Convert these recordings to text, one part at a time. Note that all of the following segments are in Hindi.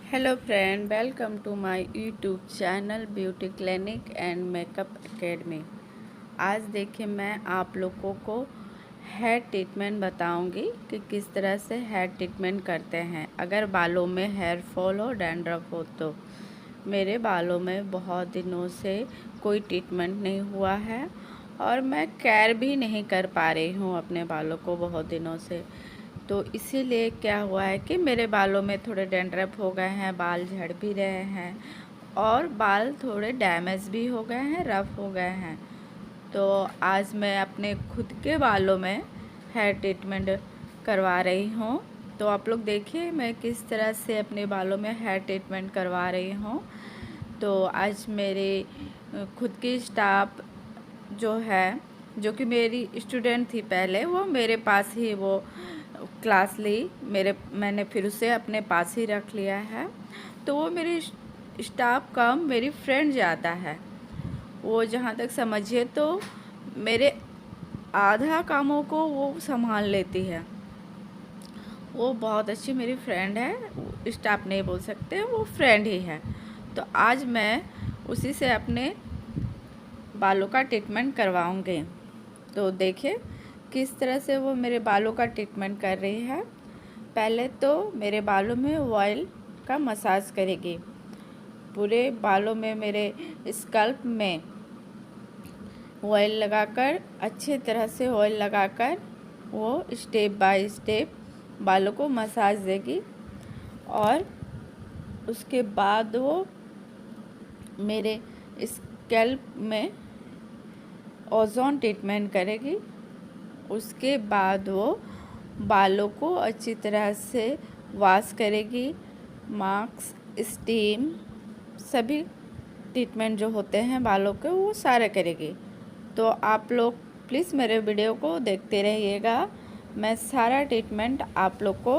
Hello friend, welcome to my YouTube channel beauty clinic and makeup academy. आज देखिए मैं आप लोगों को हेयर ट्रीटमेंट बताऊंगी कि किस तरह से हेयर ट्रीटमेंट करते हैं अगर बालों में हेयर फॉल हो, डैंड्रफ हो तो। मेरे बालों में बहुत दिनों से कोई ट्रीटमेंट नहीं हुआ है और मैं केयर भी नहीं कर पा रही हूँ अपने बालों को बहुत दिनों से। तो इसीलिए क्या हुआ है कि मेरे बालों में थोड़े डैंड्रफ हो गए हैं, बाल झड़ भी रहे हैं और बाल थोड़े डैमेज भी हो गए हैं, रफ़ हो गए हैं। तो आज मैं अपने खुद के बालों में हेयर ट्रीटमेंट करवा रही हूँ। तो आप लोग देखिए मैं किस तरह से अपने बालों में हेयर ट्रीटमेंट करवा रही हूँ। तो आज मेरे खुद की स्टाफ जो है, जो कि मेरी स्टूडेंट थी पहले, वो मेरे पास ही वो क्लास ली। मैंने फिर उसे अपने पास ही रख लिया है। तो वो मेरी स्टाफ कम मेरी फ्रेंड ज़्यादा है। वो जहाँ तक समझिए तो मेरे आधा कामों को वो संभाल लेती है। वो बहुत अच्छी मेरी फ्रेंड है, स्टाफ नहीं बोल सकते, वो फ्रेंड ही है। तो आज मैं उसी से अपने बालों का ट्रीटमेंट करवाऊँगी। तो देखिए किस तरह से वो मेरे बालों का ट्रीटमेंट कर रही है। पहले तो मेरे बालों में ऑयल का मसाज करेगी, पूरे बालों में मेरे स्कल्प में ऑयल लगाकर, अच्छे तरह से ऑयल लगाकर वो स्टेप बाय स्टेप बालों को मसाज देगी। और उसके बाद वो मेरे स्कल्प में ओजोन ट्रीटमेंट करेगी। उसके बाद वो बालों को अच्छी तरह से वॉश करेगी, मास्क, स्टीम, सभी ट्रीटमेंट जो होते हैं बालों के वो सारे करेगी। तो आप लोग प्लीज़ मेरे वीडियो को देखते रहिएगा। मैं सारा ट्रीटमेंट आप लोग को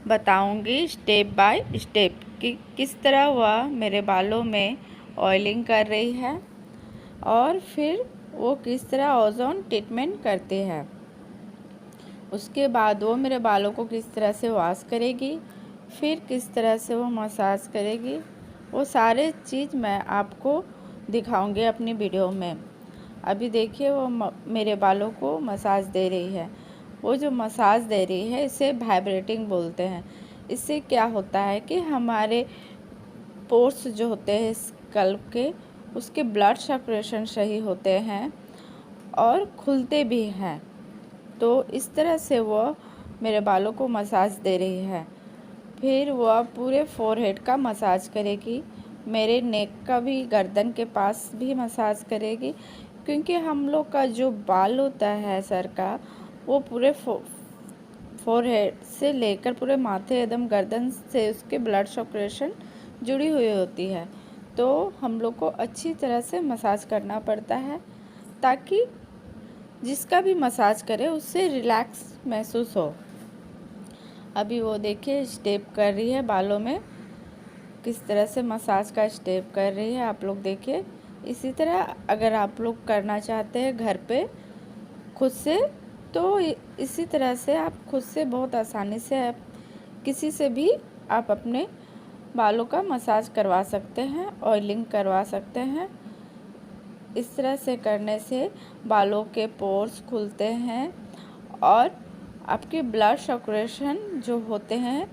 बताऊंगी स्टेप बाय स्टेप कि किस तरह वह मेरे बालों में ऑयलिंग कर रही है और फिर वो किस तरह ओजोन ट्रीटमेंट करती है। उसके बाद वो मेरे बालों को किस तरह से वॉश करेगी, फिर किस तरह से वो मसाज करेगी, वो सारे चीज़ मैं आपको दिखाऊंगी अपनी वीडियो में। अभी देखिए वो मेरे बालों को मसाज दे रही है। वो जो मसाज दे रही है इसे वाइब्रेटिंग बोलते हैं। इससे क्या होता है कि हमारे पोर्स जो होते हैं स्कल्प के, उसके ब्लड सर्कुलेशन सही होते हैं और खुलते भी हैं। तो इस तरह से वो मेरे बालों को मसाज दे रही है। फिर वह पूरे फोरहेड का मसाज करेगी, मेरे नेक का भी, गर्दन के पास भी मसाज करेगी, क्योंकि हम लोग का जो बाल होता है सर का, वो पूरे फोरहेड से लेकर पूरे माथे एकदम गर्दन से उसके ब्लड सर्कुलेशन जुड़ी हुई होती है। तो हम लोग को अच्छी तरह से मसाज करना पड़ता है ताकि जिसका भी मसाज करे उससे रिलैक्स महसूस हो। अभी वो देखिए स्टेप कर रही है बालों में, किस तरह से मसाज का स्टेप कर रही है, आप लोग देखिए। इसी तरह अगर आप लोग करना चाहते हैं घर पे खुद से, तो इसी तरह से आप खुद से बहुत आसानी से आप किसी से भी आप अपने बालों का मसाज करवा सकते हैं, ऑयलिंग करवा सकते हैं। इस तरह से करने से बालों के पोर्स खुलते हैं और आपके ब्लड सर्कुलेशन जो होते हैं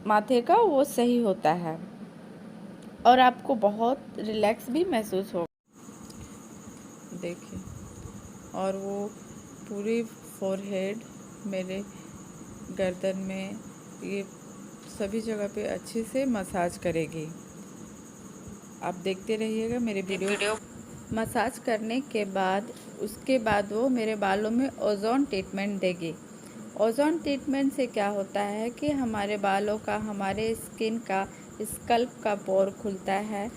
माथे का, वो सही होता है और आपको बहुत रिलैक्स भी महसूस होगा। देखिए, और वो पूरी फोरहेड, मेरे गर्दन में, ये सभी जगह पे अच्छे से मसाज करेगी। आप देखते रहिएगा मेरे वीडियो। मसाज करने के बाद उसके बाद वो मेरे बालों में ओजोन ट्रीटमेंट देगी। ओजोन ट्रीटमेंट से क्या होता है कि हमारे बालों का, हमारे स्किन का, स्कल्प का पोर खुलता है,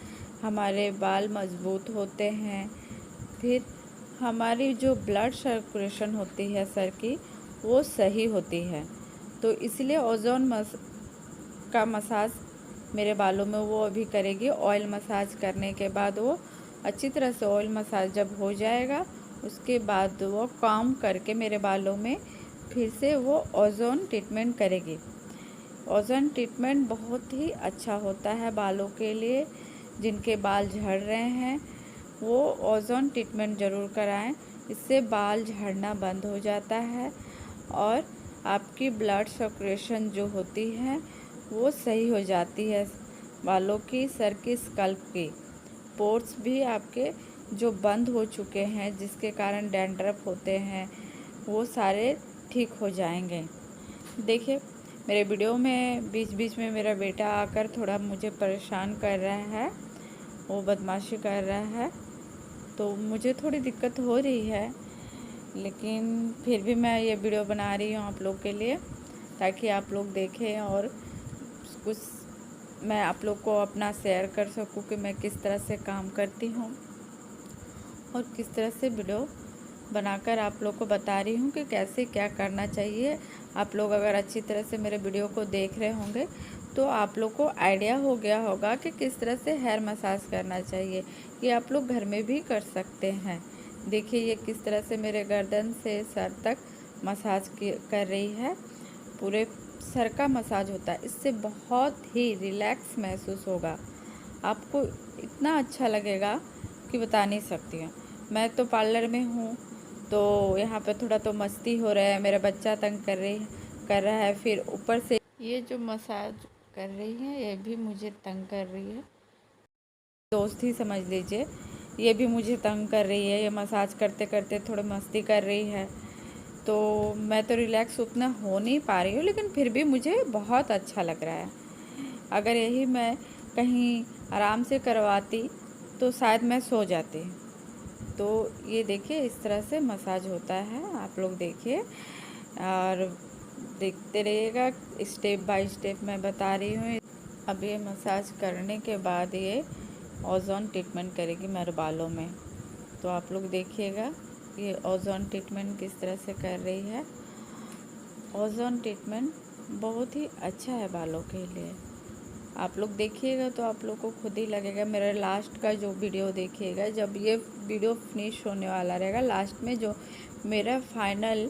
हमारे बाल मजबूत होते हैं। फिर हमारी जो ब्लड सर्कुलेशन होती है सर की, वो सही होती है। तो इसलिए ओजोन का मसाज मेरे बालों में वो अभी करेगी। ऑयल मसाज करने के बाद वो अच्छी तरह से ऑयल मसाज जब हो जाएगा, उसके बाद वो काम करके मेरे बालों में फिर से वो ओजोन ट्रीटमेंट करेगी। ओजोन ट्रीटमेंट बहुत ही अच्छा होता है बालों के लिए। जिनके बाल झड़ रहे हैं वो ओजोन ट्रीटमेंट ज़रूर कराएं। इससे बाल झड़ना बंद हो जाता है और आपकी ब्लड सर्कुलेशन जो होती है वो सही हो जाती है। बालों की, सर की, स्कल्प की पोर्स भी आपके जो बंद हो चुके हैं, जिसके कारण डैंड्रफ होते हैं, वो सारे ठीक हो जाएंगे। देखिए, मेरे वीडियो में बीच बीच में मेरा बेटा आकर थोड़ा मुझे परेशान कर रहा है, वो बदमाशी कर रहा है, तो मुझे थोड़ी दिक्कत हो रही है, लेकिन फिर भी मैं ये वीडियो बना रही हूँ आप लोग के लिए, ताकि आप लोग देखें और कुछ मैं आप लोग को अपना शेयर कर सकूँ कि मैं किस तरह से काम करती हूँ और किस तरह से वीडियो बनाकर आप लोग को बता रही हूँ कि कैसे क्या करना चाहिए। आप लोग अगर अच्छी तरह से मेरे वीडियो को देख रहे होंगे तो आप लोग को आइडिया हो गया होगा कि किस तरह से हेयर मसाज करना चाहिए। ये आप लोग घर में भी कर सकते हैं। देखिए, ये किस तरह से मेरे गर्दन से सर तक मसाज कर रही है। पूरे सर का मसाज होता है, इससे बहुत ही रिलैक्स महसूस होगा। आपको इतना अच्छा लगेगा कि बता नहीं सकती हूँ। मैं तो पार्लर में हूँ, तो यहाँ पे थोड़ा तो मस्ती हो रहा है, मेरा बच्चा तंग कर रहा है, फिर ऊपर से ये जो मसाज कर रही है ये भी मुझे तंग कर रही है। दोस्त ही समझ लीजिए, ये भी मुझे तंग कर रही है। ये मसाज करते करते थोड़ी मस्ती कर रही है, तो मैं तो रिलैक्स उतना हो नहीं पा रही हूँ, लेकिन फिर भी मुझे बहुत अच्छा लग रहा है। अगर यही मैं कहीं आराम से करवाती तो शायद मैं सो जाती। तो ये देखिए, इस तरह से मसाज होता है, आप लोग देखिए और देखते रहिएगा। स्टेप बाय स्टेप मैं बता रही हूँ। अब ये मसाज करने के बाद ये ओजोन ट्रीटमेंट करेगी मेरे बालों में, तो आप लोग देखिएगा ये ओजोन ट्रीटमेंट किस तरह से कर रही है। ओजोन ट्रीटमेंट बहुत ही अच्छा है बालों के लिए। आप लोग देखिएगा तो आप लोग को खुद ही लगेगा। मेरा लास्ट का जो वीडियो देखिएगा, जब ये वीडियो फिनिश होने वाला रहेगा, लास्ट में जो मेरा फाइनल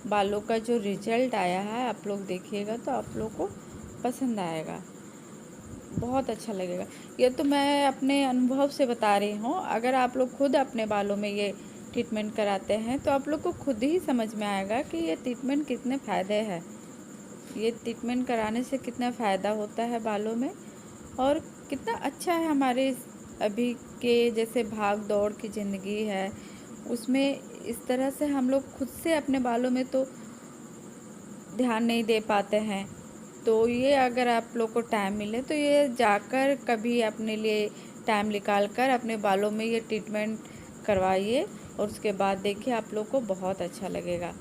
बालों का जो रिजल्ट आया है, आप लोग देखिएगा तो आप लोग को पसंद आएगा, बहुत अच्छा लगेगा। ये तो मैं अपने अनुभव से बता रही हूँ। अगर आप लोग खुद अपने बालों में ये ट्रीटमेंट कराते हैं तो आप लोग को खुद ही समझ में आएगा कि ये ट्रीटमेंट कितने फ़ायदे हैं, ये ट्रीटमेंट कराने से कितना फ़ायदा होता है बालों में, और कितना अच्छा है। हमारे अभी के जैसे भाग दौड़ की ज़िंदगी है, उसमें इस तरह से हम लोग खुद से अपने बालों में तो ध्यान नहीं दे पाते हैं। तो ये अगर आप लोग को टाइम मिले तो ये जाकर कभी अपने लिए टाइम निकाल कर अपने बालों में ये ट्रीटमेंट करवाइए, और उसके बाद देखिए आप लोग को बहुत अच्छा लगेगा।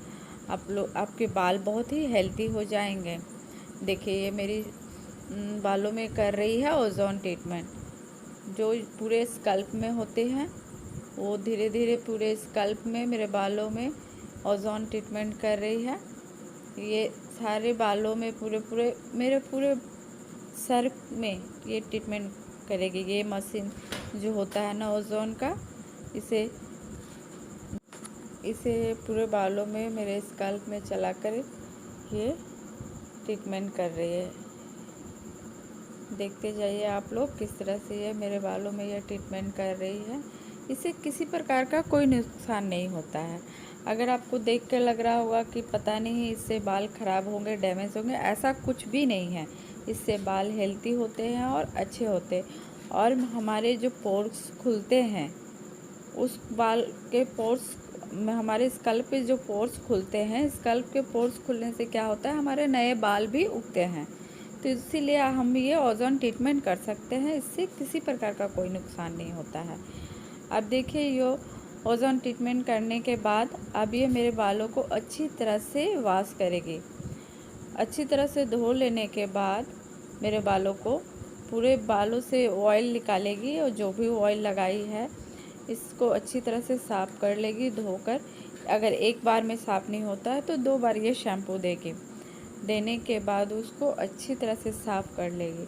आपके बाल बहुत ही हेल्दी हो जाएंगे। देखिए, ये मेरी बालों में कर रही है ओजोन ट्रीटमेंट, जो पूरे स्कल्प में होते हैं वो धीरे धीरे पूरे स्कल्प में मेरे बालों में ओजोन ट्रीटमेंट कर रही है। ये सारे बालों में पूरे मेरे पूरे सर में ये ट्रीटमेंट करेगी। ये मशीन जो होता है ना ओजोन का, इसे पूरे बालों में मेरे स्कल्प में चलाकर ये ट्रीटमेंट कर रही है। देखते जाइए आप लोग किस तरह से ये मेरे बालों में ये ट्रीटमेंट कर रही है। इससे किसी प्रकार का कोई नुकसान नहीं होता है। अगर आपको देख कर लग रहा होगा कि पता नहीं इससे बाल ख़राब होंगे, डैमेज होंगे, ऐसा कुछ भी नहीं है। इससे बाल हेल्दी होते हैं और अच्छे होते हैं, और हमारे जो पोर्स खुलते हैं उस बाल के पोर्स में, हमारे स्कल्प पे जो पोर्स खुलते हैं, स्कल्प के पोर्स खुलने से क्या होता है, हमारे नए बाल भी उगते हैं। तो इसीलिए हम ये ओजोन ट्रीटमेंट कर सकते हैं, इससे किसी प्रकार का कोई नुकसान नहीं होता है। अब देखिए, ये ओजोन ट्रीटमेंट करने के बाद अब ये मेरे बालों को अच्छी तरह से वॉश करेगी। अच्छी तरह से धो लेने के बाद मेरे बालों को पूरे बालों से ऑयल निकालेगी, और जो भी ऑयल लगाई है इसको अच्छी तरह से साफ़ कर लेगी धोकर। अगर एक बार में साफ़ नहीं होता है तो 2 बार ये शैम्पू देगी। देने के बाद उसको अच्छी तरह से साफ़ कर लेगी।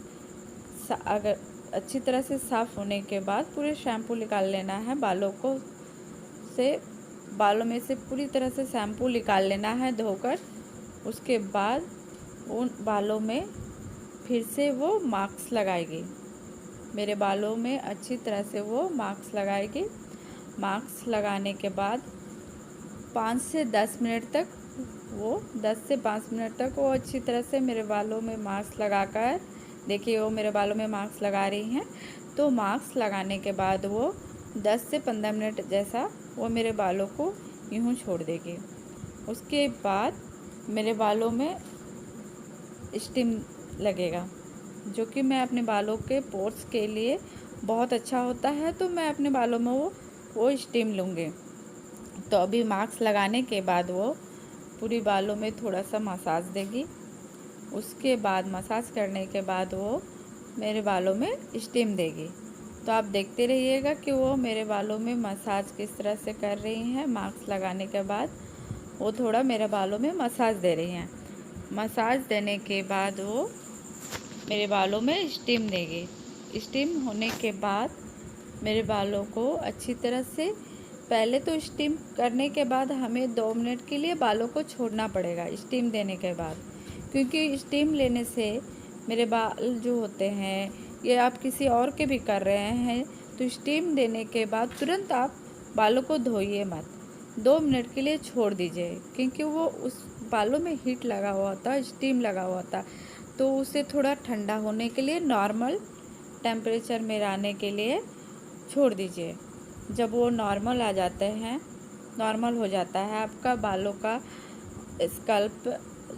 अगर अच्छी तरह से साफ़ होने के बाद पूरे शैम्पू निकाल लेना है बालों को से, बालों में से पूरी तरह से शैम्पू निकाल लेना है धोकर। उसके बाद उन बालों में फिर से वो मास्क लगाएगी। मेरे बालों में अच्छी तरह से वो मास्क लगाएगी। मास्क लगाने के बाद 5 से 10 मिनट तक वो 10 से 5 मिनट तक वो अच्छी तरह से मेरे बालों में मास्क लगाकर, देखिए वो मेरे बालों में मास्क लगा रही हैं। तो मास्क लगाने के बाद वो 10 से 15 मिनट जैसा वो मेरे बालों को यूँ छोड़ देगी। उसके बाद मेरे बालों में स्टीम लगेगा, जो कि मैं अपने बालों के पोर्स के लिए बहुत अच्छा होता है। तो मैं अपने बालों में वो स्टीम लूँगी। तो अभी मास्क लगाने के बाद वो पूरी बालों में थोड़ा सा मसाज देगी। उसके बाद मसाज करने के बाद वो मेरे बालों में स्टीम देगी। तो आप देखते रहिएगा कि वो मेरे बालों में मसाज किस तरह से कर रही हैं। मास्क लगाने के बाद वो थोड़ा मेरे बालों में मसाज दे रही हैं। मसाज देने के बाद वो मेरे बालों में स्टीम देगी। स्टीम होने के बाद मेरे बालों को अच्छी तरह से, पहले तो स्टीम करने के बाद हमें 2 मिनट के लिए बालों को छोड़ना पड़ेगा स्टीम देने के बाद, क्योंकि स्टीम लेने से मेरे बाल जो होते हैं, ये आप किसी और के भी कर रहे हैं तो स्टीम देने के बाद तुरंत आप बालों को धोइए मत, 2 मिनट के लिए छोड़ दीजिए, क्योंकि वो उस बालों में हीट लगा हुआ होता, स्टीम लगा हुआ होता। तो उसे थोड़ा ठंडा होने के लिए, नॉर्मल टेम्परेचर में आने के लिए छोड़ दीजिए। जब वो नॉर्मल आ जाते हैं, नॉर्मल हो जाता है आपका बालों का स्कल्प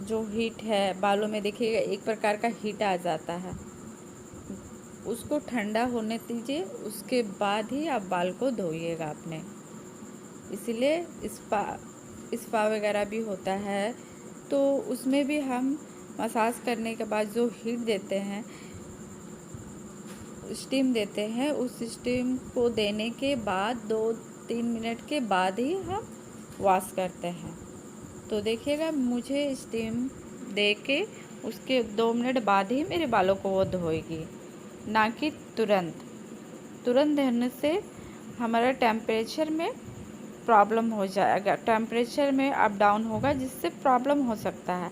जो हीट है बालों में, देखिएगा एक प्रकार का हीट आ जाता है, उसको ठंडा होने दीजिए। उसके बाद ही आप बाल को धोइएगा अपने। इसलिए स्पा वगैरह भी होता है, तो उसमें भी हम मसाज करने के बाद जो हीट देते हैं, स्टीम देते हैं, उस स्टीम को देने के बाद 2-3 मिनट के बाद ही हम वॉश करते हैं। तो देखिएगा मुझे स्टीम दे के उसके 2 मिनट बाद ही मेरे बालों को वो धोएगी, ना कि तुरंत। तुरंत धोने से हमारा टेम्परेचर में प्रॉब्लम हो जाएगा, टेम्परेचर में अप डाउन होगा, जिससे प्रॉब्लम हो सकता है।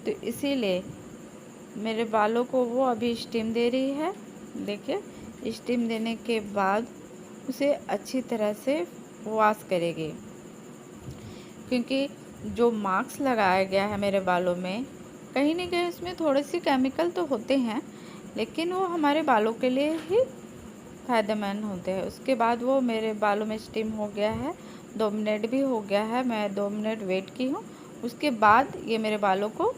तो इसीलिए मेरे बालों को वो अभी स्टीम दे रही है। देखिए स्टीम देने के बाद उसे अच्छी तरह से वॉश करेगी, क्योंकि जो मास्क लगाया गया है मेरे बालों में, कहीं ना कहीं उसमें थोड़े से केमिकल तो होते हैं, लेकिन वो हमारे बालों के लिए ही फ़ायदेमंद होते हैं। उसके बाद वो मेरे बालों में स्टीम हो गया है, 2 मिनट भी हो गया है, मैं 2 मिनट वेट की हूँ। उसके बाद ये मेरे बालों को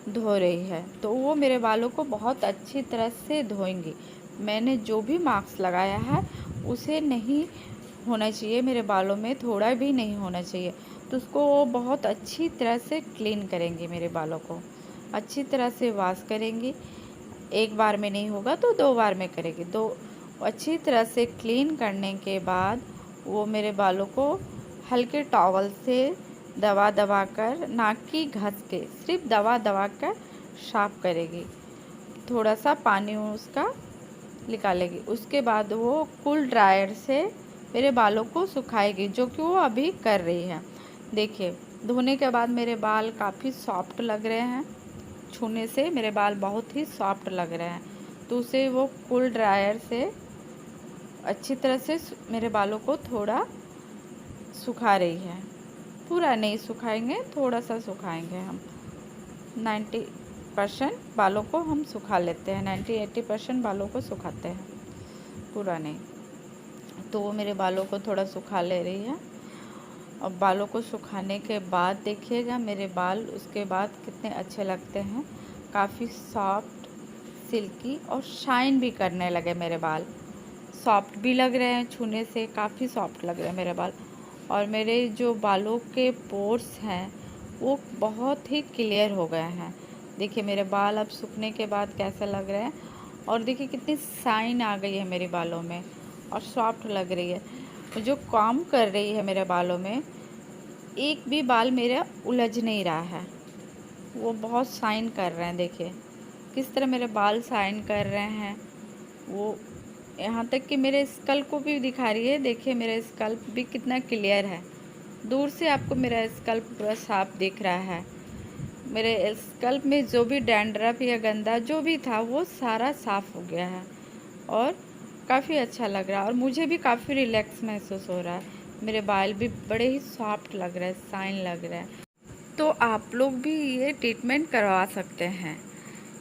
धो रही है, तो वो मेरे बालों को बहुत अच्छी तरह से धोएंगी। मैंने जो भी मास्क लगाया है उसे नहीं होना चाहिए मेरे बालों में, थोड़ा भी नहीं होना चाहिए। तो उसको वो बहुत अच्छी तरह से क्लीन करेंगी, मेरे बालों को अच्छी तरह से वॉश करेंगी। एक बार में नहीं होगा तो 2 बार में करेगी। तो अच्छी तरह से क्लीन करने के बाद वो मेरे बालों को हल्के टॉवल से दबा दबा कर, ना कि घस के, सिर्फ दबा दबा कर साफ करेगी। थोड़ा सा पानी उसका निकालेगी। उसके बाद वो कूल ड्रायर से मेरे बालों को सुखाएगी, जो कि वो अभी कर रही है। देखिए धोने के बाद मेरे बाल काफ़ी सॉफ्ट लग रहे हैं, छूने से मेरे बाल बहुत ही सॉफ्ट लग रहे हैं। तो उसे वो कूल ड्रायर से अच्छी तरह से मेरे बालों को थोड़ा सुखा रही है। पूरा नहीं सुखाएंगे, थोड़ा सा सुखाएंगे हम। 90% बालों को हम सुखा लेते हैं, 90-80% बालों को सुखाते हैं, पूरा नहीं। तो वो मेरे बालों को थोड़ा सुखा ले रही है। और बालों को सुखाने के बाद देखिएगा मेरे बाल उसके बाद कितने अच्छे लगते हैं, काफ़ी सॉफ्ट, सिल्की और शाइन भी करने लगे मेरे बाल। सॉफ्ट भी लग रहे हैं, छूने से काफ़ी सॉफ्ट लग रहे हैं मेरे बाल। और मेरे जो बालों के पोर्स हैं वो बहुत ही क्लियर हो गए हैं। देखिए मेरे बाल अब सूखने के बाद कैसे लग रहे हैं, और देखिए कितनी शाइन आ गई है मेरे बालों में, और सॉफ्ट लग रही है। जो काम कर रही है मेरे बालों में, एक भी बाल मेरा उलझ नहीं रहा है, वो बहुत शाइन कर रहे हैं। देखिए किस तरह मेरे बाल शाइन कर रहे हैं, वो यहाँ तक कि मेरे स्कल्प को भी दिखा रही है। देखिए मेरा स्कल्प भी कितना क्लियर है, दूर से आपको मेरा स्कल्प पूरा साफ दिख रहा है। मेरे स्कल्प में जो भी डैंड्रफ या गंदा जो भी था वो सारा साफ़ हो गया है और काफ़ी अच्छा लग रहा है और मुझे भी काफ़ी रिलैक्स महसूस हो रहा है। मेरे बाल भी बड़े ही सॉफ्ट लग रहे हैं, शाइन लग रहा है। तो आप लोग भी ये ट्रीटमेंट करवा सकते हैं।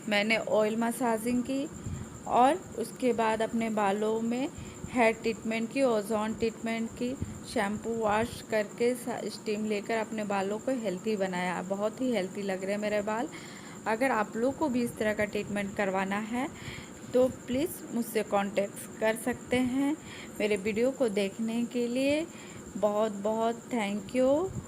मैंने ऑयल मसाजिंग की और उसके बाद अपने बालों में हेयर ट्रीटमेंट की, ओजोन ट्रीटमेंट की, शैम्पू वॉश करके स्टीम लेकर अपने बालों को हेल्थी बनाया। बहुत ही हेल्थी लग रहे हैं मेरे बाल। अगर आप लोग को भी इस तरह का ट्रीटमेंट करवाना है तो प्लीज़ मुझसे कांटेक्ट कर सकते हैं। मेरे वीडियो को देखने के लिए बहुत बहुत थैंक यू।